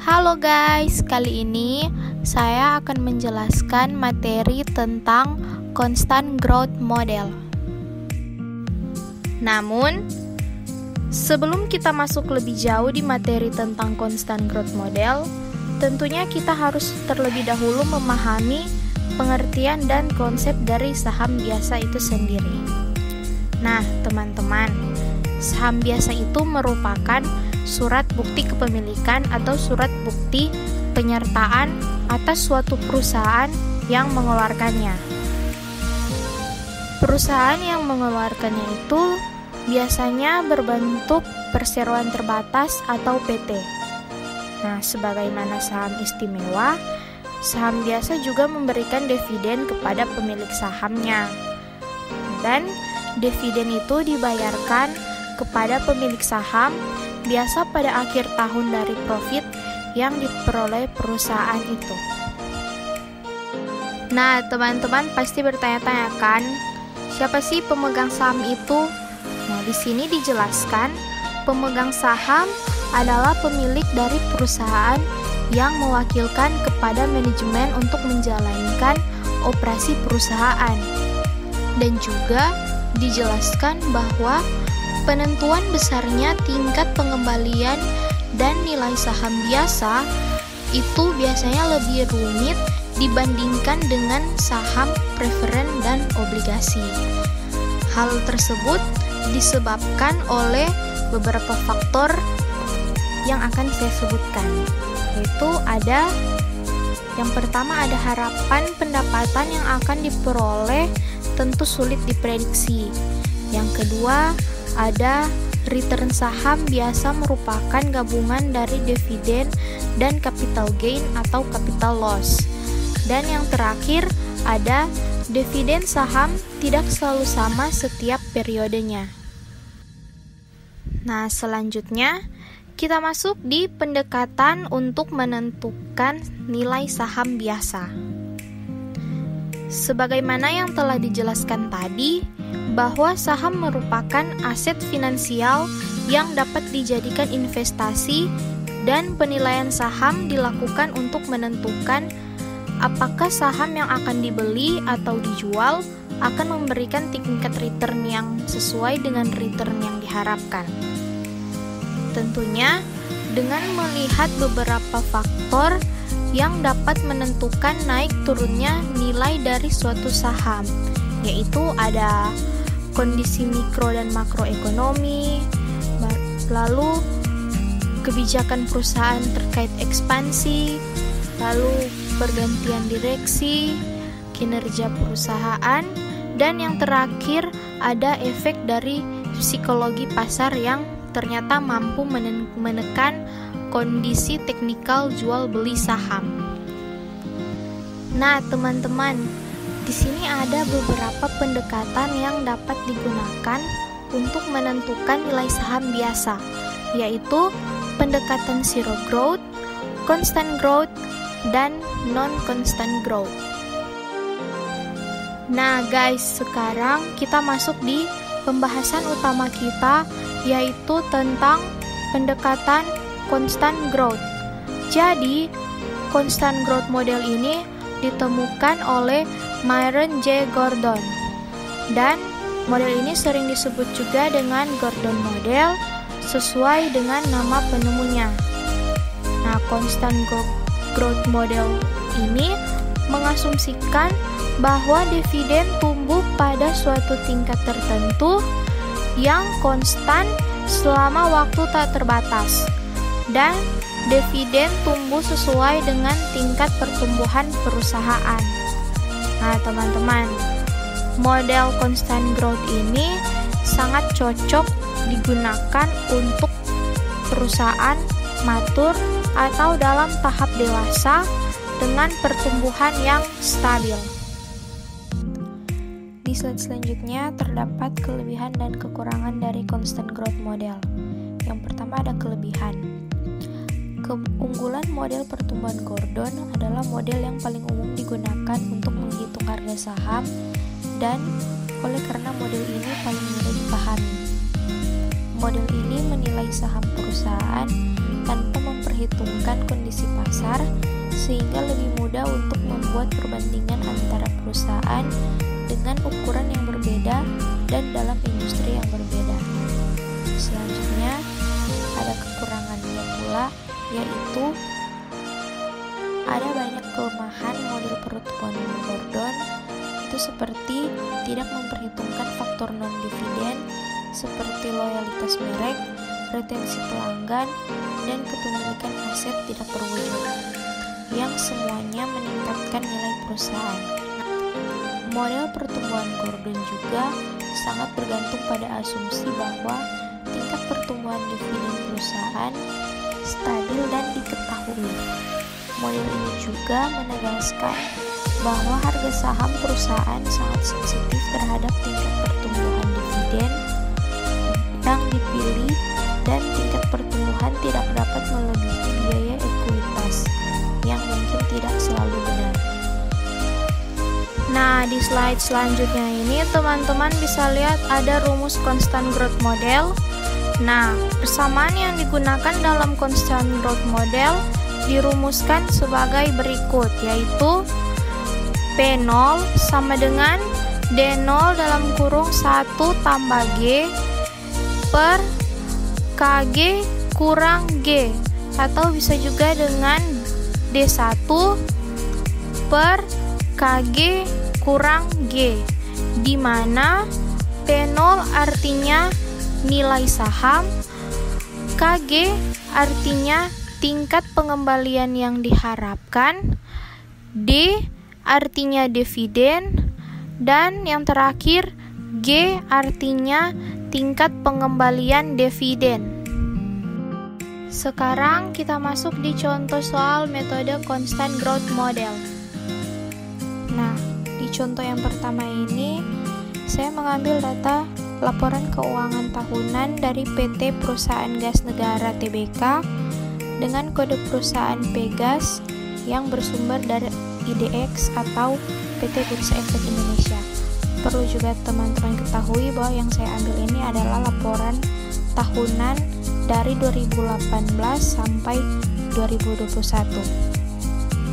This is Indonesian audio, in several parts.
Halo guys, kali ini saya akan menjelaskan materi tentang Constant Growth Model. Namun, sebelum kita masuk lebih jauh di materi tentang Constant Growth Model, tentunya kita harus terlebih dahulu memahami pengertian dan konsep dari saham biasa itu sendiri. Nah, teman-teman, saham biasa itu merupakan surat bukti kepemilikan atau surat bukti penyertaan atas suatu perusahaan yang mengeluarkannya. Perusahaan yang mengeluarkannya itu biasanya berbentuk perseroan terbatas atau PT. Nah, sebagaimana saham istimewa, saham biasa juga memberikan dividen kepada pemilik sahamnya. Dan dividen itu dibayarkan kepada pemilik saham biasa pada akhir tahun dari profit yang diperoleh perusahaan itu. Nah, teman-teman pasti bertanya-tanya kan, siapa sih pemegang saham itu? Nah, di sini dijelaskan, pemegang saham adalah pemilik dari perusahaan yang mewakilkan kepada manajemen untuk menjalankan operasi perusahaan. Dan juga dijelaskan bahwa penentuan besarnya tingkat pengembalian dan nilai saham biasa itu biasanya lebih rumit dibandingkan dengan saham preferen dan obligasi. Hal tersebut disebabkan oleh beberapa faktor yang akan saya sebutkan, yaitu yang pertama ada harapan pendapatan yang akan diperoleh tentu sulit diprediksi. Yang kedua, ada return saham biasa merupakan gabungan dari dividen dan capital gain atau capital loss. Dan yang terakhir, ada dividen saham tidak selalu sama setiap periodenya. Nah, selanjutnya kita masuk di pendekatan untuk menentukan nilai saham biasa. Sebagaimana yang telah dijelaskan tadi, bahwa saham merupakan aset finansial yang dapat dijadikan investasi dan penilaian saham dilakukan untuk menentukan apakah saham yang akan dibeli atau dijual akan memberikan tingkat return yang sesuai dengan return yang diharapkan. Tentunya dengan melihat beberapa faktor yang dapat menentukan naik turunnya nilai dari suatu saham, yaitu ada kondisi mikro dan makroekonomi, lalu kebijakan perusahaan terkait ekspansi, lalu pergantian direksi, kinerja perusahaan, dan yang terakhir ada efek dari psikologi pasar yang ternyata mampu menekan kondisi teknikal jual beli saham. Nah, teman-teman, di sini ada beberapa pendekatan yang dapat digunakan untuk menentukan nilai saham biasa, yaitu pendekatan zero growth, constant growth, dan non-constant growth. Nah guys, sekarang kita masuk di pembahasan utama kita, yaitu tentang pendekatan constant growth. Jadi, constant growth model ini ditemukan oleh Myron J. Gordon, dan model ini sering disebut juga dengan Gordon model sesuai dengan nama penemunya. Nah, constant growth model ini mengasumsikan bahwa dividen tumbuh pada suatu tingkat tertentu yang konstan selama waktu tak terbatas, dan dividen tumbuh sesuai dengan tingkat pertumbuhan perusahaan. Nah, teman-teman, model constant growth ini sangat cocok digunakan untuk perusahaan matur atau dalam tahap dewasa dengan pertumbuhan yang stabil. Di slide selanjutnya terdapat kelebihan dan kekurangan dari constant growth model. Yang pertama ada kelebihan. Keunggulan model pertumbuhan Gordon adalah model yang paling umum digunakan untuk menghitung harga saham, dan oleh karena model ini paling mudah dipahami. Model ini menilai saham perusahaan tanpa memperhitungkan kondisi pasar, sehingga lebih mudah untuk membuat perbandingan antara perusahaan dengan ukuran yang berbeda dan dalam industri yang berbeda. Selanjutnya, ada kekurangannya pula, yaitu ada banyak kelemahan model pertumbuhan Gordon, itu seperti tidak memperhitungkan faktor non-dividen seperti loyalitas merek, retensi pelanggan, dan kepemilikan aset tidak berwujud, yang semuanya meningkatkan nilai perusahaan. Model pertumbuhan Gordon juga sangat bergantung pada asumsi bahwa tingkat pertumbuhan dividen perusahaan stabil dan diketahui. Model ini juga menegaskan bahwa harga saham perusahaan sangat sensitif terhadap tingkat pertumbuhan dividen yang dipilih, dan tingkat pertumbuhan tidak dapat melebihi biaya ekuitas yang mungkin tidak selalu benar. Nah, di slide selanjutnya ini teman-teman bisa lihat ada rumus constant growth model. Nah, persamaan yang digunakan dalam constant growth model dirumuskan sebagai berikut, yaitu P0 sama dengan D0 dalam kurung 1 tambah G per KG kurang G, atau bisa juga dengan D1 per KG kurang G, di mana P0 artinya nilai saham, KG artinya tingkat pengembalian yang diharapkan, D artinya dividen, dan yang terakhir G artinya tingkat pengembalian dividen. Sekarang kita masuk di contoh soal metode constant growth model. Nah, di contoh yang pertama ini saya mengambil data laporan keuangan tahunan dari PT Perusahaan Gas Negara Tbk dengan kode perusahaan Pegas yang bersumber dari IDX atau PT Bursa Efek Indonesia. Perlu juga teman-teman ketahui bahwa yang saya ambil ini adalah laporan tahunan dari 2018 sampai 2021.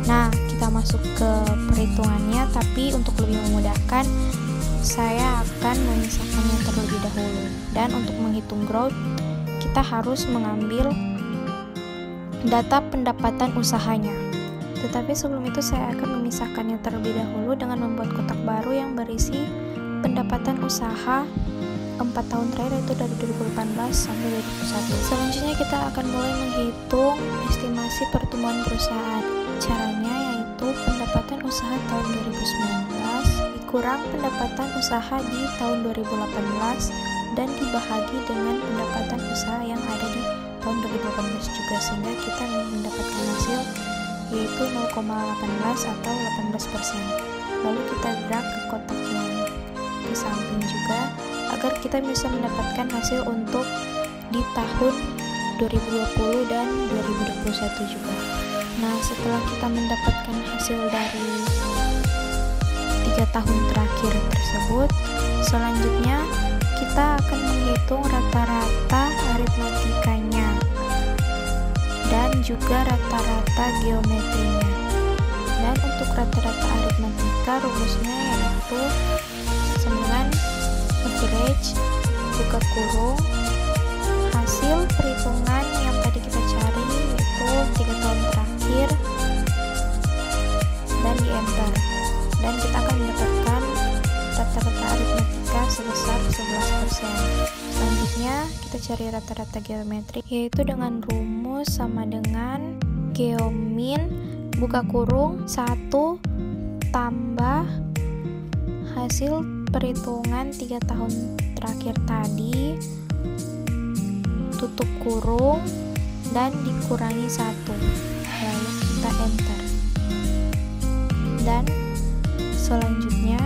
Nah, kita masuk ke perhitungannya, tapi untuk lebih memudahkan saya akan memisahkannya terlebih dahulu. Dan untuk menghitung growth, kita harus mengambil data pendapatan usahanya. Tetapi sebelum itu saya akan memisahkannya terlebih dahulu dengan membuat kotak baru yang berisi pendapatan usaha 4 tahun terakhir, yaitu dari 2018 sampai 2021. Selanjutnya kita akan mulai menghitung estimasi pertumbuhan perusahaan. Caranya yaitu pendapatan usaha tahun 2019 dikurang pendapatan usaha di tahun 2018 dan dibahagi dengan pendapatan usaha yang ada di tahun 2018 juga, sehingga kita mendapatkan hasil yaitu 0,18 atau 18%. Lalu kita drag ke kotak yang di samping juga agar kita bisa mendapatkan hasil untuk di tahun 2020 dan 2021 juga. Nah, setelah kita mendapatkan hasil dari 3 tahun terakhir tersebut, selanjutnya kita akan menghitung rata-rata aritmatikanya dan juga rata-rata geometrinya. Dan untuk rata-rata aritmatika rumusnya yaitu dengan average buka kurung hasil perhitungan yang tadi kita cari yaitu 3 tahun terakhir dan di enter, dan kita akan mendapatkan rata-rata aritmatika sebesar 11%. Selanjutnya kita cari rata-rata geometrik, yaitu dengan rumus sama dengan geomin buka kurung 1 tambah hasil perhitungan 3 tahun terakhir tadi tutup kurung dan dikurangi 1, lalu kita enter. Dan selanjutnya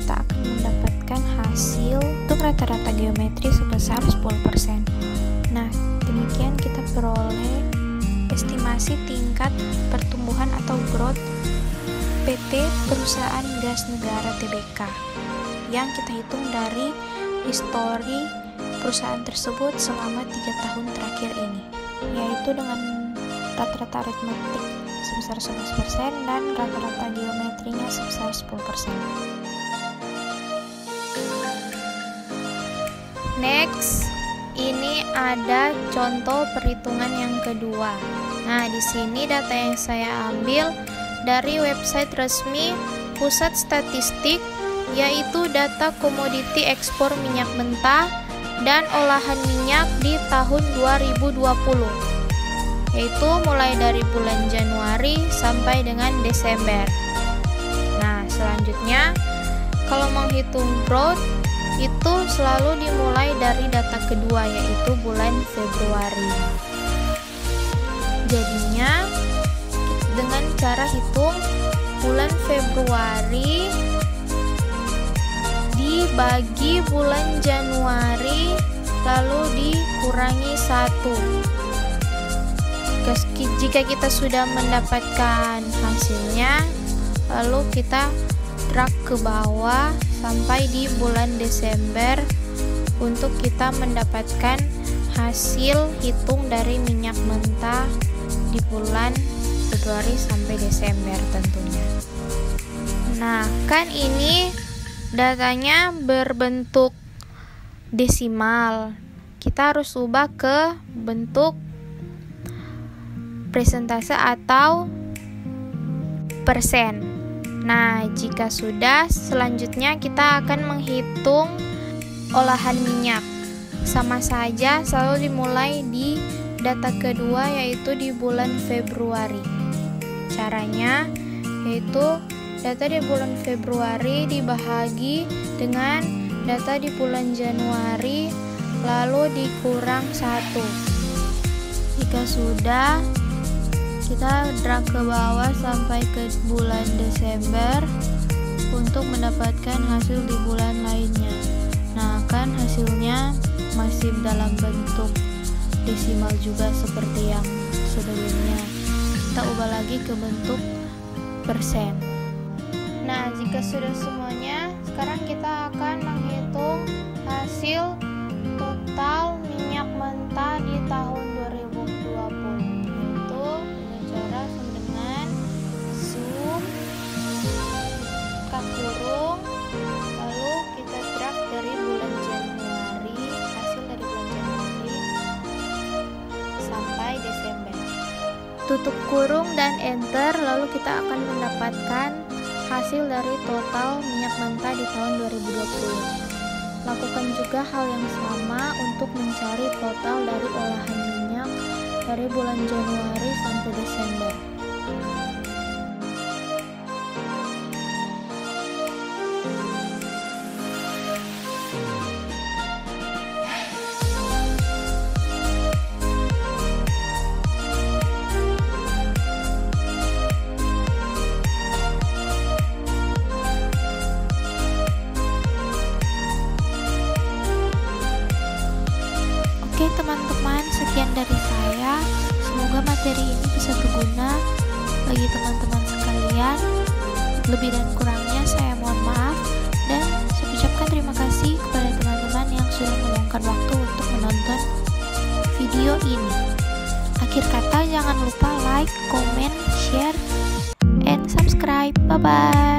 kita akan mendapatkan hasil untuk rata-rata geometri sebesar 10%. Nah, demikian kita peroleh estimasi tingkat pertumbuhan atau growth PT Perusahaan Gas Negara Tbk yang kita hitung dari histori perusahaan tersebut selama 3 tahun terakhir ini. yaitu dengan rata-rata aritmetik sebesar 11% dan rata-rata geometrinya sebesar 10%. Next, ini ada contoh perhitungan yang kedua. Nah, di sini data yang saya ambil dari website resmi Pusat Statistik, yaitu data komoditi ekspor minyak mentah dan olahan minyak di tahun 2020, yaitu mulai dari bulan Januari sampai dengan Desember. Nah, selanjutnya kalau menghitung growth itu selalu dimulai dari data kedua, yaitu bulan Februari. Jadinya dengan cara hitung bulan Februari dibagi bulan Januari lalu dikurangi 1. Jika kita sudah mendapatkan hasilnya, lalu kita drag ke bawah sampai di bulan Desember untuk kita mendapatkan hasil hitung dari minyak mentah di bulan Februari sampai Desember tentunya. Nah, kan ini datanya berbentuk desimal. Kita harus ubah ke bentuk persentase atau persen. Nah, jika sudah, selanjutnya kita akan menghitung olahan minyak. Sama saja, selalu dimulai di data kedua, yaitu di bulan Februari. Caranya yaitu data di bulan Februari dibahagi dengan data di bulan Januari, lalu dikurang 1. Jika sudah, kita drag ke bawah sampai ke bulan Desember untuk mendapatkan hasil di bulan lainnya. Nah, kan hasilnya masih dalam bentuk desimal juga seperti yang sebelumnya. Kita ubah lagi ke bentuk persen. Nah, jika sudah semuanya, sekarang kita akan menghitung hasil total minyak mentah di tahun 2020, yaitu dengan cara sama dengan sum buka kurung, lalu kita drag dari bulan Januari, hasil dari bulan Januari sampai Desember. Tutup kurung dan enter, lalu kita akan mendapatkan hasil dari total minyak mentah di tahun 2020. Lakukan juga hal yang sama untuk mencari total dari olahan minyak dari bulan Januari sampai Desember. Oke teman-teman, sekian dari saya. Semoga materi ini bisa berguna bagi teman-teman sekalian. Lebih dan kurangnya saya mohon maaf, dan saya ucapkan terima kasih kepada teman-teman yang sudah meluangkan waktu untuk menonton video ini. Akhir kata, jangan lupa like, comment, share, and subscribe. Bye-bye.